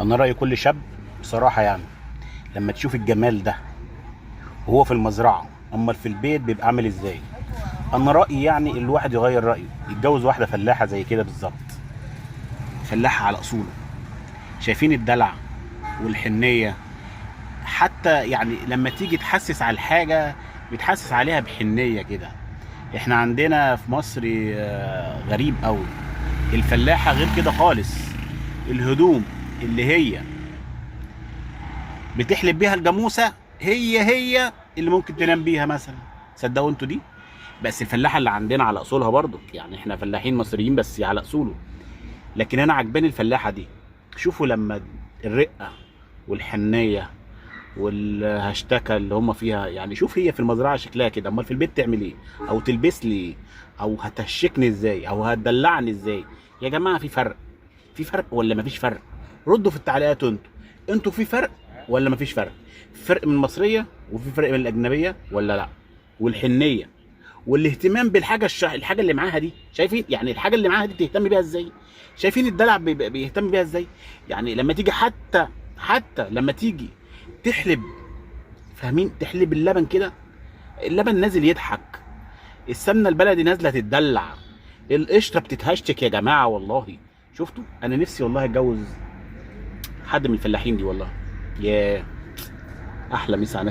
انا رايي كل شاب بصراحه يعني لما تشوف الجمال ده وهو في المزرعه، امال في البيت بيبقى عامل ازاي؟ انا رايي يعني الواحد يغير رايه، يتجوز واحده فلاحه زي كده بالظبط، فلاحه على اصوله. شايفين الدلع والحنيه؟ حتى يعني لما تيجي تحسس على الحاجه بتحسس عليها بحنيه كده. احنا عندنا في مصر غريب قوي. الفلاحه غير كده خالص. الهدوم اللي هي بتحلب بيها الجاموسه هي اللي ممكن تنام بيها مثلا. صدقوا انتوا دي؟ بس الفلاحه اللي عندنا على اصولها برضو، يعني احنا فلاحين مصريين بس على اصوله. لكن انا عجباني الفلاحه دي. شوفوا لما الرقه والحنيه والهشتكه اللي هم فيها، يعني شوف هي في المزرعه شكلها كده، امال في البيت تعمل ايه؟ او تلبس لي ايه؟ او هتهشكني ازاي؟ او هتدلعني ازاي؟ يا جماعه في فرق. في فرق ولا مفيش فرق؟ ردوا في التعليقات انتوا في فرق ولا مفيش فرق؟ في فرق من المصريه وفي فرق من الاجنبيه ولا لا؟ والحنيه والاهتمام بالحاجه الحاجه اللي معاها دي، شايفين يعني الحاجه اللي معاها دي بتهتم بيها ازاي؟ شايفين الدلع بيهتم بيها ازاي؟ يعني لما تيجي حتى لما تيجي تحلب، فاهمين؟ تحلب اللبن كده، اللبن نازل يضحك، السمنه البلدي نازله تتدلع، القشطه بتتهشتك يا جماعه والله. شفتوا؟ انا نفسي والله اتجوز حد من الفلاحين دي والله. يا احلى مسا على